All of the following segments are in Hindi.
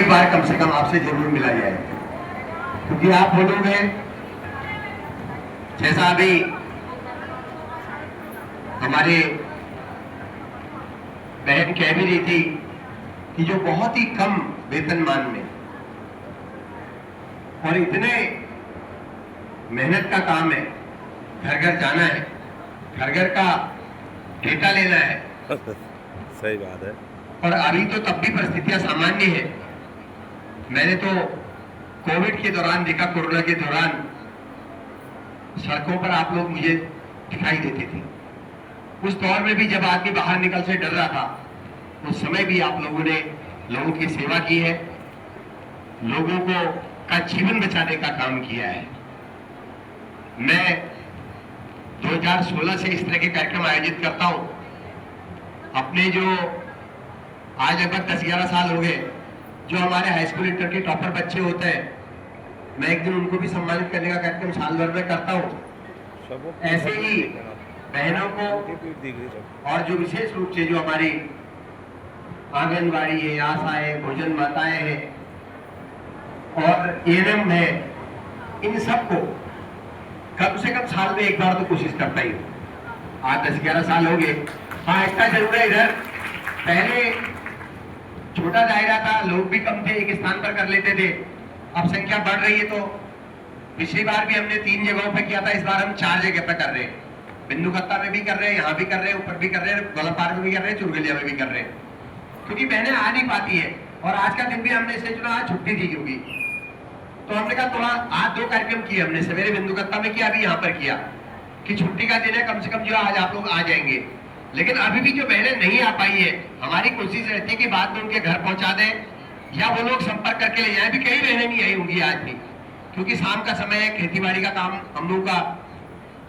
बार कम से कम आपसे जरूर मिला जाए, क्योंकि आप बोलोगे जैसा अभी हमारे बहन कह भी रही थी कि जो बहुत ही कम वेतनमान में और इतने मेहनत का काम है, घर घर जाना है, घर घर का डेटा लेना है सही बात है। और अभी तो तब भी परिस्थितियां सामान्य है। मैंने तो कोविड के दौरान देखा, कोरोना के दौरान सड़कों पर आप लोग मुझे दिखाई देते थे। उस दौर में भी जब आदमी बाहर निकल से डर रहा था, उस समय भी आप लोगों ने लोगों की सेवा की है, लोगों को का जीवन बचाने का काम किया है। मैं 2016 से इस तरह के कार्यक्रम आयोजित करता हूं। अपने जो आज लगभग 10-11 साल हो गए, जो हमारे हाई स्कूल इंटर के टॉपर बच्चे होते हैं, मैं एक दिन उनको भी सम्मानित करने का कार्यक्रम साल भर में करता हूं। ऐसे ही बहनों को और जो विशेष रूप से जो हमारी आंगनबाड़ी है, आशा है, भोजन माताएं हैं और एएनएम है, इन सबको कम से कम साल में एक बार तो कोशिश करता ही हूं। आज 10-11 साल हो गए। हाँ, इतना जरूर है, इधर पहले छोटा दायरा था, लोग भी कम थे, एक स्थान पर कर लेते थे। अब संख्या बढ़ रही है, तो पिछली बार भी हमने 3 जगहों पर किया था, इस बार हम 4 जगह पर कर रहे हैं। बिंदुकत्ता में भी कर रहे हैं, यहाँ भी कर रहे हैं, ऊपर भी कर रहे हैं, गोलापार में भी कर रहे हैं, चुरगलिया में भी कर रहे हैं, क्योंकि बहनें आ नहीं पाती है। और आज का दिन भी हमने इसे चुना, आज छुट्टी थी क्योंकि, तो हमने कहा थोड़ा आज 2 कार्यक्रम किए हमने, सवेरे बिंदुकत्ता में किया, अभी यहाँ पर किया कि छुट्टी का दिन है, कम से कम जो आज आप लोग आ जाएंगे। लेकिन अभी भी जो बहनें नहीं आ पाई है, हमारी कोशिश रहती है कि बाद में उनके घर पहुंचा दें या वो लोग संपर्क करके ले जाए। भी कई बहनें नहीं आई होंगी आज भी, क्योंकि शाम का समय है, खेती का काम हम लोग का,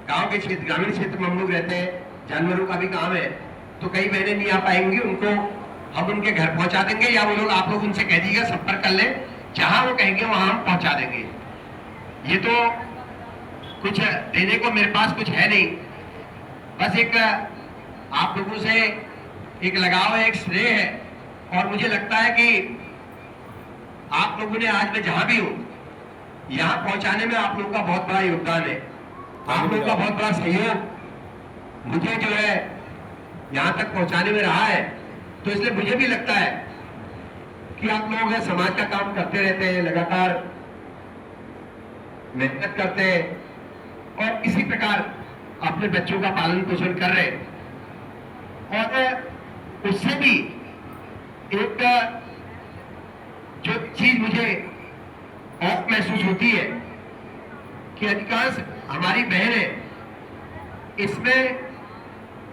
गांव के क्षेत्र, ग्रामीण क्षेत्र में हम लोग रहते हैं, जानवरों का भी काम है, तो कई बहनें नहीं आ पाएंगी। उनको हम उनके घर पहुंचा देंगे, या वो लोग आप लोग उनसे कह दीजिएगा संपर्क कर लें, जहां वो कहेंगे वहां हम पहुंचा देंगे। ये तो कुछ देने को मेरे पास कुछ है नहीं, बस एक आप लोगों से एक लगाव है, एक स्नेह है। और मुझे लगता है कि आप लोगों ने आज मैं जहां भी हूं, यहां पहुंचाने में आप लोगों का बहुत बड़ा योगदान है, आप लोगों का बहुत बड़ा सहयोग मुझे जो है यहां तक पहुंचाने में रहा है। तो इसलिए मुझे भी लगता है कि आप लोग समाज का काम करते रहते हैं, लगातार मेहनत करते हैं और इसी प्रकार अपने बच्चों का पालन पोषण कर रहे हैं। और उससे भी एक जो चीज मुझे और महसूस होती है कि अधिकांश हमारी बहनें, इसमें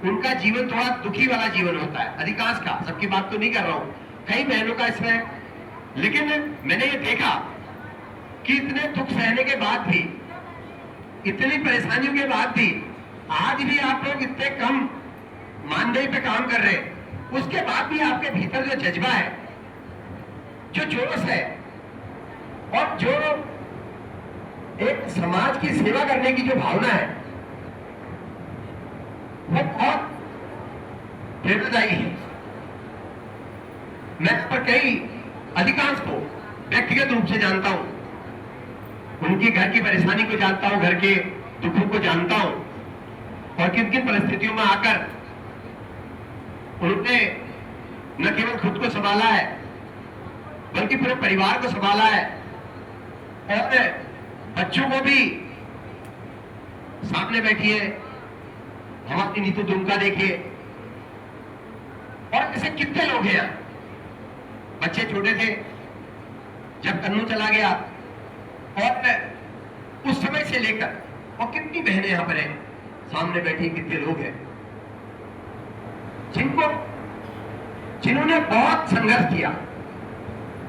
उनका जीवन थोड़ा दुखी वाला जीवन होता है, अधिकांश का, सबकी बात तो नहीं कर रहा हूं, कई बहनों का इसमें। लेकिन मैंने ये देखा कि इतने दुख सहने के बाद भी, इतनी परेशानियों के बाद भी, आज भी आप लोग इतने कम मानदेय पे काम कर रहे हैं, उसके बाद भी आपके भीतर जो जज्बा है, जो जोश है और जो एक समाज की सेवा करने की जो भावना है, वो बहुत प्रेरणादायी है। मैं पर कई अधिकांश को व्यक्तिगत रूप से जानता हूं, उनकी घर की परेशानी को जानता हूं, घर के दुखों को जानता हूं, और किन किन परिस्थितियों में आकर उन्होंने न केवल खुद को संभाला है, बल्कि पूरे परिवार को संभाला है और बच्चों को भी सामने बैठिए, हम अपनी नीतू दुमका देखिए। और ऐसे कितने लोग हैं, बच्चे छोटे थे जब कन्नू चला गया, और उस समय से लेकर, और कितनी बहनें यहां पर हैं सामने बैठी, कितने लोग हैं जिन्होंने बहुत संघर्ष किया,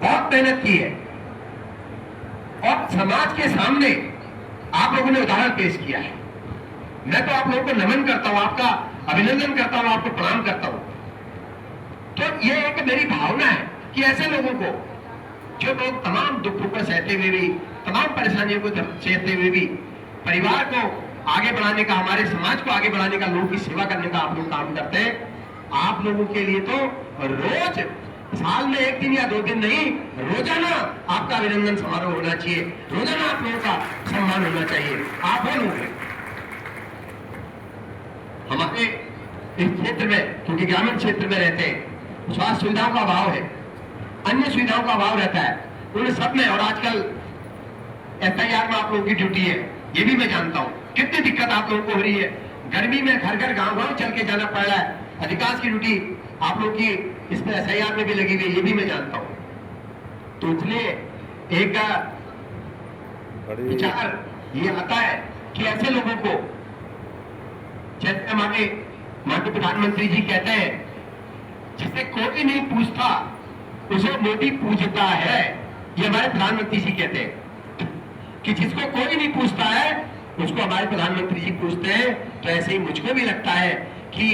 बहुत मेहनत की है, और समाज के सामने आप लोगों ने उदाहरण पेश किया है। मैं तो आप लोगों को नमन करता हूं, आपका अभिनंदन करता हूं, आपको प्रणाम करता हूं। तो ये एक मेरी भावना है कि ऐसे लोगों को, जो लोग तमाम दुखों को सहते हुए भी, तमाम परेशानियों को सहते हुए भी परिवार को आगे बढ़ाने का, हमारे समाज को आगे बढ़ाने का, लोगों की सेवा करने का आप लोग काम करते हैं। आप लोगों के लिए तो रोज साल में एक दिन या 2 दिन नहीं, रोजाना आपका अभिनंदन समारोह होना चाहिए, रोजाना आप लोगों का सम्मान होना चाहिए। आप वो लोग हैं। हमारे इस क्षेत्र में, क्योंकि ग्रामीण क्षेत्र में रहते हैं, स्वास्थ्य सुविधाओं का अभाव है, अन्य सुविधाओं का अभाव रहता है, उन सब में। और आजकल एफआईआर में आप लोगों की ड्यूटी है, ये भी मैं जानता हूं कितनी दिक्कत आप लोगों को हो रही है। गर्मी में घर घर गांव गांव चल के जाना पड़ रहा है, अधिकांश की ड्यूटी आप लोग की इसमें एसआईआर में भी लगी हुई है, ये भी मैं जानता हूं। तो इसलिए एक विचार ये आता है कि ऐसे लोगों को, जैसे हमारे माननीय प्रधानमंत्री जी कहते हैं, जिसे कोई नहीं पूछता उसे मोदी पूछता है। ये हमारे प्रधानमंत्री जी कहते हैं कि जिसको कोई नहीं पूछता है उसको हमारे प्रधानमंत्री जी पूछते हैं। तो ऐसे ही मुझको भी लगता है कि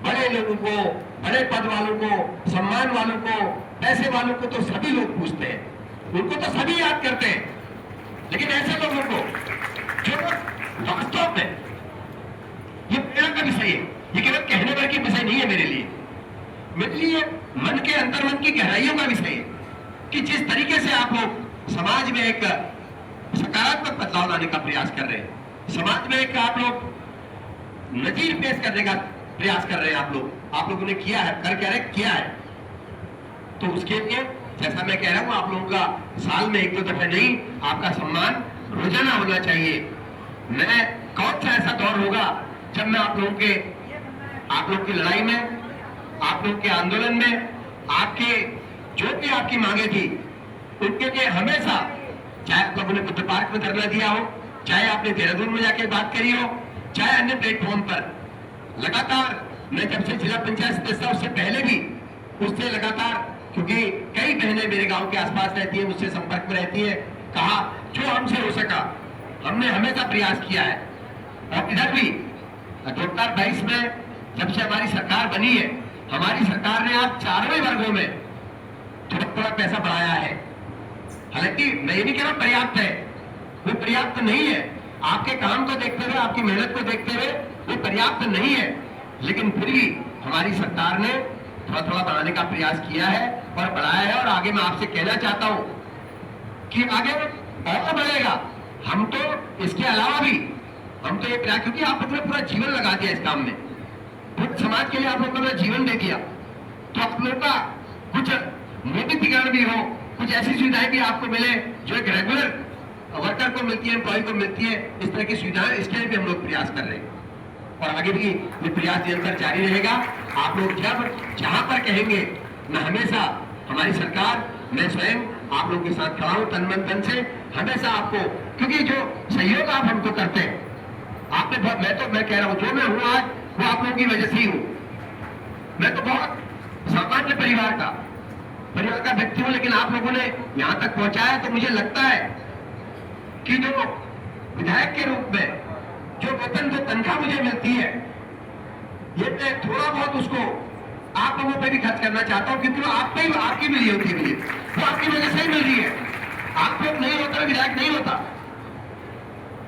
बड़े लोगों को, बड़े पद वालों को, सम्मान वालों को, पैसे वालों को तो सभी लोग पूछते हैं, उनको तो सभी याद करते हैं। लेकिन ऐसे लोगों को जो वास्तव में, ये प्रेरणा का विषय है, ये केवल कहने भर की विषय नहीं है मेरे लिए मन के अंतर्मन की गहराइयों का विषय है कि जिस तरीके से आप लोग समाज में एक सकारात्मक बदलाव लाने का प्रयास कर रहे हैं, समाज में एक आप लोग नजीर पेश करने का प्रयास कर रहे हैं, आप लोगों ने किया है, किया है। तो उसके लिए जैसा मैं कह रहा हूं, आप लोगों का साल में 1-2 दफे नहीं, आपका सम्मान रोजाना होना चाहिए। मैं कौन सा ऐसा दौर होगा जब मैं आप लोगों की लड़ाई में, आप लोगों के आंदोलन में, आपके जो भी आपकी मांगे थी उनके लिए हमेशा, चाहे आप लोगों ने बुद्ध पार्क में धरना दिया हो, चाहे आपने देहरादून में जाके बात करी हो, चाहे अन्य प्लेटफॉर्म पर, लगातार मैं जब से जिला पंचायत सदस्य था उससे पहले भी, उससे लगातार, क्योंकि कई बहनें मेरे गांव के आसपास रहती है, मुझसे संपर्क में रहती है, कहा जो हमसे हो सका हमने हमेशा प्रयास किया है। और इधर भी 2022 में जब से हमारी सरकार बनी है, हमारी सरकार ने आज चारों वर्गों में थोड़ा पैसा बढ़ाया है। हालांकि मैं ये नहीं कह रहा पर्याप्त है, वो पर्याप्त नहीं है, आपके काम को देखते हुए, आपकी मेहनत को देखते हुए वो पर्याप्त नहीं है, लेकिन फिर भी हमारी सरकार ने थोड़ा बढ़ाने का प्रयास किया है और बढ़ाया है। और आगे मैं आपसे कहना चाहता हूं कि आगे और बढ़ेगा। हम तो इसके अलावा भी, हम तो ये प्रयास, क्योंकि आप लोगों ने पूरा जीवन लगा दिया इस काम में, पूरे समाज के लिए आप लोगों ने जीवन दे दिया, तो आप लोगों का कुछ मोदीकरण भी हो, कुछ ऐसी सुविधाएं भी आपको मिले जो एक रेगुलर वर्कर को मिलती है, एम्प्लॉय को मिलती है, इस तरह की सुविधाएं, इसके लिए भी हम लोग प्रयास कर रहे हैं। और आगे भी ये प्रयास निरंतर जारी रहेगा। आप लोग जब जहां पर कहेंगे, मैं हमेशा, हमारी सरकार, मैं स्वयं आप लोगों के साथ खड़ा हूं तन मन धन से, हमेशा आपको, क्योंकि जो सहयोग आप हमको करते हैं, आपने मैं कह रहा हूं, जो मैं हूं आज वो आप लोगों की वजह से ही हूं। मैं तो बहुत सामान्य परिवार का व्यक्ति हूं, लेकिन आप लोगों ने यहां तक पहुंचाया, तो मुझे लगता है कि जो विधायक के रूप में जो वेतन, जो तनख्वाह मुझे मिलती है, ये मैं थोड़ा बहुत उसको आप लोगों पे भी खर्च करना चाहता हूं, क्योंकि वो आपकी मिली होती है, वो आपकी वजह से ही मिल रही है। आप लोग नहीं होता, विधायक नहीं होता।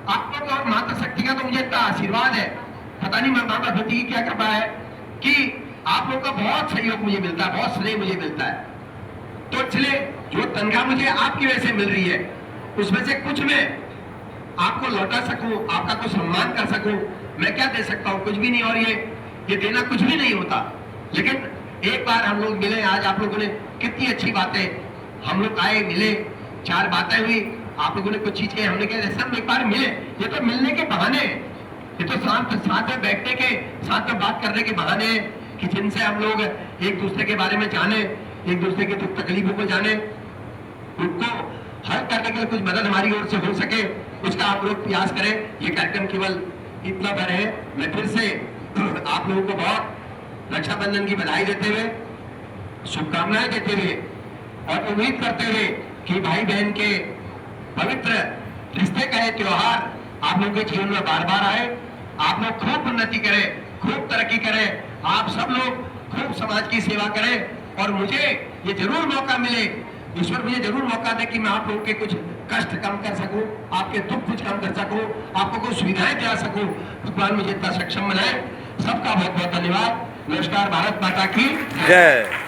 आप लोग और माता शक्ति का तो मुझे इतना आशीर्वाद है, पता नहीं माता भक्ति की क्या कृपा है कि आप लोग का बहुत सहयोग मुझे मिलता है, बहुत स्नेह मुझे मिलता है। तो इसलिए जो तनख्वाह मुझे आपकी वजह से मिल रही है, उसमें से कुछ मैं आपको लौटा सकूं, आपका कुछ सम्मान कर सकूं, मैं क्या दे सकता हूं? कुछ भी नहीं। और ये देना कुछ भी नहीं होता, लेकिन एक बार हम लोग मिले, आज आप लोगों ने कितनी अच्छी बातें, हम लोग आए, मिले, 4 बातें हुई, आप लोगों ने कुछ चीजें, हमने कहा सब एक बार मिले, ये तो मिलने के बहाने, ये तो साथ में बैठने के, साथ में बात करने के बहाने हैं कि जिनसे हम लोग एक दूसरे के बारे में जाने, एक दूसरे की दुख तकलीफों को जाने, उनको हल करने के लिए कुछ मदद हमारी ओर से हो सके, उसका आप लोग प्रयास करें। ये कार्यक्रम केवल इतना भर है। मैं फिर से आप लोगों को बहुत रक्षाबंधन की बधाई देते हुए, शुभकामनाएं देते हुए और उम्मीद करते हुए कि भाई बहन के पवित्र रिश्ते का ये त्योहार आप लोगों के जीवन में बार बार आए, आप लोग खूब उन्नति करें, खूब तरक्की करें, आप सब लोग खूब समाज की सेवा करें और मुझे ये जरूर मौका मिले, ईश्वर मुझे जरूर मौका दे कि मैं आप लोगों के कुछ कष्ट कम कर सकूं, आपके दुख कुछ कम कर सकूं, आपको कुछ सुविधाएं दिला सकूं। भगवान मुझे इतना सक्षम बनाए। सबका बहुत बहुत धन्यवाद। नमस्कार। भारत माता की जय।